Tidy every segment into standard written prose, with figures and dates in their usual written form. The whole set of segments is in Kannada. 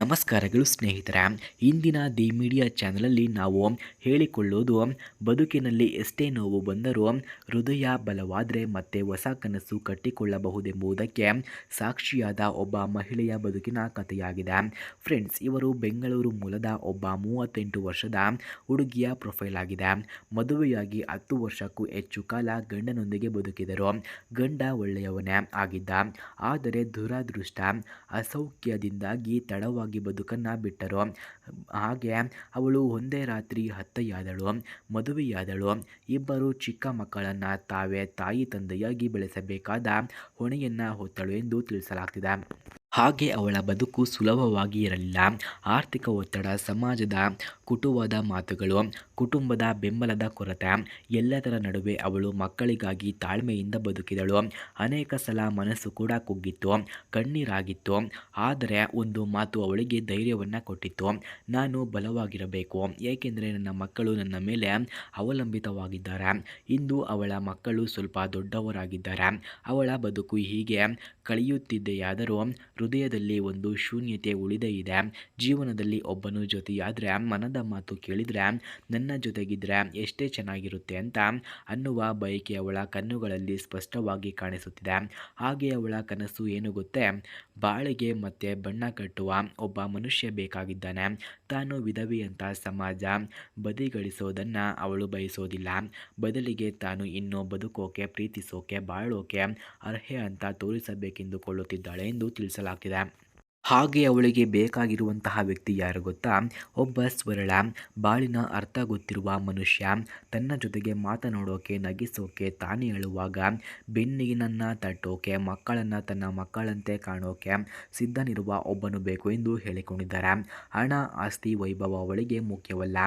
ನಮಸ್ಕಾರಗಳು ಸ್ನೇಹಿತರೆ. ಇಂದಿನ ದಿ ಮೀಡಿಯಾ ಚಾನಲಲ್ಲಿ ನಾವು ಹೇಳಿಕೊಳ್ಳೋದು, ಬದುಕಿನಲ್ಲಿ ಎಷ್ಟೇ ನೋವು ಬಂದರೂ ಹೃದಯ ಬಲವಾದರೆ ಮತ್ತೆ ಹೊಸ ಕನಸು ಕಟ್ಟಿಕೊಳ್ಳಬಹುದೆಂಬುದಕ್ಕೆ ಸಾಕ್ಷಿಯಾದ ಒಬ್ಬ ಮಹಿಳೆಯ ಬದುಕಿನ ಕಥೆಯಾಗಿದೆ. ಫ್ರೆಂಡ್ಸ್, ಇವರು ಬೆಂಗಳೂರು ಮೂಲದ ಒಬ್ಬ 38 ವರ್ಷದ ಹುಡುಗಿಯ ಪ್ರೊಫೈಲ್ ಆಗಿದೆ. ಮದುವೆಯಾಗಿ 10 ವರ್ಷಕ್ಕೂ ಹೆಚ್ಚು ಕಾಲ ಗಂಡನೊಂದಿಗೆ ಬದುಕಿದರು. ಗಂಡ ಒಳ್ಳೆಯವನೇ ಆಗಿದ್ದ, ಆದರೆ ದುರದೃಷ್ಟ ಅಸೌಖ್ಯದಿಂದಾಗಿ ತಡವಾಗಿ ಬದುಕನ್ನು ಬಿಟ್ಟರು. ಹಾಗೆ ಅವಳು ಒಂದೇ ರಾತ್ರಿ ಹತ್ಯೆಯಾದಳು. ಮದುವೆಯಾದಳು. ಇಬ್ಬರು ಚಿಕ್ಕ ಮಕ್ಕಳನ್ನು ತಾವೇ ತಾಯಿ ತಂದೆಯಾಗಿ ಬೆಳೆಸಬೇಕಾದ ಹೊಣೆಯನ್ನು ಹೊತ್ತಳು ಎಂದು ತಿಳಿಸಲಾಗ್ತಿದೆ. ಹಾಗೆ ಅವಳ ಬದುಕು ಸುಲಭವಾಗಿ ಇರಲಿಲ್ಲ. ಆರ್ಥಿಕ ಒತ್ತಡ, ಸಮಾಜದ ಕುಟುವಾದ ಮಾತುಗಳು, ಕುಟುಂಬದ ಬೆಂಬಲದ ಕೊರತೆ, ಎಲ್ಲದರ ನಡುವೆ ಅವಳು ಮಕ್ಕಳಿಗಾಗಿ ತಾಳ್ಮೆಯಿಂದ ಬದುಕಿದಳು. ಅನೇಕ ಸಲ ಮನಸ್ಸು ಕೂಡ ಕುಗ್ಗಿತ್ತು, ಕಣ್ಣೀರಾಗಿತ್ತು. ಆದರೆ ಒಂದು ಮಾತು ಅವಳಿಗೆ ಧೈರ್ಯವನ್ನು ಕೊಟ್ಟಿತ್ತು: ನಾನು ಬಲವಾಗಿರಬೇಕು, ಏಕೆಂದರೆ ನನ್ನ ಮಕ್ಕಳು ನನ್ನ ಮೇಲೆ ಅವಲಂಬಿತವಾಗಿದ್ದಾರೆ. ಇಂದು ಅವಳ ಮಕ್ಕಳು ಸ್ವಲ್ಪ ದೊಡ್ಡವರಾಗಿದ್ದಾರೆ. ಅವಳ ಬದುಕು ಹೀಗೆ ಕಳೆಯುತ್ತಿದೆಯಾದರೂ ಹೃದಯದಲ್ಲಿ ಒಂದು ಶೂನ್ಯತೆ ಉಳಿದೇ ಇದೆ. ಜೀವನದಲ್ಲಿ ಒಬ್ಬನು ಜೊತೆಯಾದರೆ, ಮನದ ಮಾತು ಕೇಳಿದರೆ, ನನ್ನ ಜೊತೆಗಿದ್ರೆ ಎಷ್ಟೇ ಚೆನ್ನಾಗಿರುತ್ತೆ ಅಂತ ಅನ್ನುವ ಬಯಕೆ ಅವಳ ಕಣ್ಣುಗಳಲ್ಲಿ ಸ್ಪಷ್ಟವಾಗಿ ಕಾಣಿಸುತ್ತಿದೆ. ಹಾಗೆ ಅವಳ ಕನಸು ಏನು ಗೊತ್ತೇ? ಬಾಳಿಗೆ ಮತ್ತೆ ಬಣ್ಣ ಕಟ್ಟುವ ಒಬ್ಬ ಮನುಷ್ಯ ಬೇಕಾಗಿದ್ದಾನೆ. ತಾನು ವಿಧವೆಯಂತ ಸಮಾಜ ಬದಿಗೊಳಿಸೋದನ್ನು ಅವಳು ಬಯಸೋದಿಲ್ಲ. ಬದಲಿಗೆ ತಾನು ಇನ್ನೂ ಬದುಕೋಕೆ, ಪ್ರೀತಿಸೋಕೆ, ಬಾಳೋಕೆ ಅರ್ಹೆ ಅಂತ ತೋರಿಸಬೇಕೆಂದುಕೊಳ್ಳುತ್ತಿದ್ದಾಳೆ ಎಂದು ತಿಳಿಸಲಾಗ್ತಿದೆ. ಹಾಗೆ ಅವಳಿಗೆ ಬೇಕಾಗಿರುವಂತಹ ವ್ಯಕ್ತಿ ಯಾರು ಗೊತ್ತಾ? ಒಬ್ಬ ಸರಳ, ಬಾಳಿನ ಅರ್ಥ ಗೊತ್ತಿರುವ ಮನುಷ್ಯ. ತನ್ನ ಜೊತೆಗೆ ಮಾತನಾಡೋಕೆ, ನಗಿಸೋಕೆ, ತಾನೇ ಅಳುವಾಗ ಬೆನ್ನಿನನ್ನು ತಟ್ಟೋಕೆ, ಮಕ್ಕಳನ್ನು ತನ್ನ ಮಕ್ಕಳಂತೆ ಕಾಣೋಕೆ ಸಿದ್ಧನಿರುವ ಒಬ್ಬನು ಬೇಕು ಎಂದು ಹೇಳಿಕೊಂಡಿದ್ದಾರೆ. ಹಣ, ಆಸ್ತಿ, ವೈಭವ ಅವಳಿಗೆ ಮುಖ್ಯವಲ್ಲ.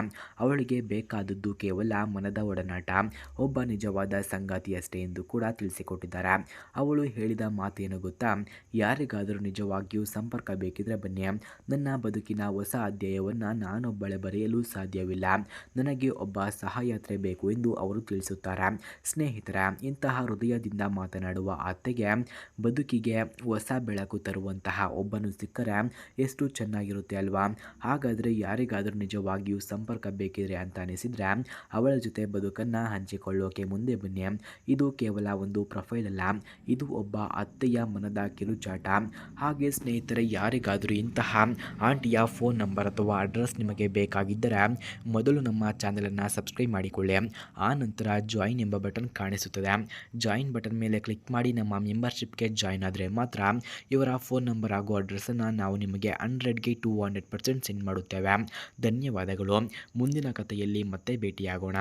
ಅವಳಿಗೆ ಬೇಕಾದದ್ದು ಕೇವಲ ಮನದ ಒಡನಾಟ, ಒಬ್ಬ ನಿಜವಾದ ಸಂಗಾತಿಯಷ್ಟೇ ಎಂದು ಕೂಡ ತಿಳಿಸಿಕೊಟ್ಟಿದ್ದಾರೆ. ಅವಳು ಹೇಳಿದ ಮಾತೇನು ಗೊತ್ತಾ? ಯಾರಿಗಾದರೂ ನಿಜವಾಗಿಯೂ ಸಂಪರ್ಕ ಬೇಕಿದ್ರೆ ಬನ್ನಿ. ನನ್ನ ಬದುಕಿನ ಹೊಸ ಅಧ್ಯಾಯವನ್ನು ನಾನೊಬ್ಬಳೇ ಬರೆಯಲು ಸಾಧ್ಯವಿಲ್ಲ. ನನಗೆ ಒಬ್ಬ ಸಹಯಾತ್ರೆ ಬೇಕು ಎಂದು ಅವರು ತಿಳಿಸುತ್ತಾರೆ. ಸ್ನೇಹಿತರೆ, ಇಂತಹ ಹೃದಯದಿಂದ ಮಾತನಾಡುವ ಅತ್ತೆಗೆ ಬದುಕಿಗೆ ಹೊಸ ಬೆಳಕು ತರುವಂತಹ ಒಬ್ಬನು ಸಿಕ್ಕರೆ ಎಷ್ಟು ಚೆನ್ನಾಗಿರುತ್ತೆ ಅಲ್ವಾ? ಹಾಗಾದರೆ ಯಾರಿಗಾದರೂ ನಿಜವಾಗಿಯೂ ಸಂಪರ್ಕ ಬೇಕಿದ್ರೆ ಅಂತ ಅನಿಸಿದರೆ ಅವಳ ಜೊತೆ ಬದುಕನ್ನು ಹಂಚಿಕೊಳ್ಳೋಕೆ ಮುಂದೆ ಬನ್ನಿ. ಇದು ಕೇವಲ ಒಂದು ಪ್ರೊಫೈಲ್ ಅಲ್ಲ, ಇದು ಒಬ್ಬ ಅತ್ತೆಯ ಮನದ ಕಿರುಚಾಟ. ಹಾಗೆ ಸ್ನೇಹಿತರೆ, ಯಾರಿಗಾದರೂ ಇಂತಹ ಆಂಟಿಯ ಫೋನ್ ನಂಬರ್ ಅಥವಾ ಅಡ್ರೆಸ್ ನಿಮಗೆ ಬೇಕಾಗಿದ್ದರೆ ಮೊದಲು ನಮ್ಮ ಚಾನಲನ್ನು ಸಬ್ಸ್ಕ್ರೈಬ್ ಮಾಡಿಕೊಳ್ಳಿ. ಆ ನಂತರ ಜಾಯಿನ್ ಎಂಬ ಬಟನ್ ಕಾಣಿಸುತ್ತದೆ. ಜಾಯಿನ್ ಬಟನ್ ಮೇಲೆ ಕ್ಲಿಕ್ ಮಾಡಿ ನಮ್ಮ ಮೆಂಬರ್ಶಿಪ್ಗೆ ಜಾಯಿನ್ ಆದರೆ ಮಾತ್ರ ಇವರ ಫೋನ್ ನಂಬರ್ ಹಾಗೂ ಅಡ್ರೆಸ್ಸನ್ನು ನಾವು ನಿಮಗೆ 100ಗೆ 200% ಸೆಂಡ್ ಮಾಡುತ್ತೇವೆ. ಧನ್ಯವಾದಗಳು. ಮುಂದಿನ ಕಥೆಯಲ್ಲಿ ಮತ್ತೆ ಭೇಟಿಯಾಗೋಣ.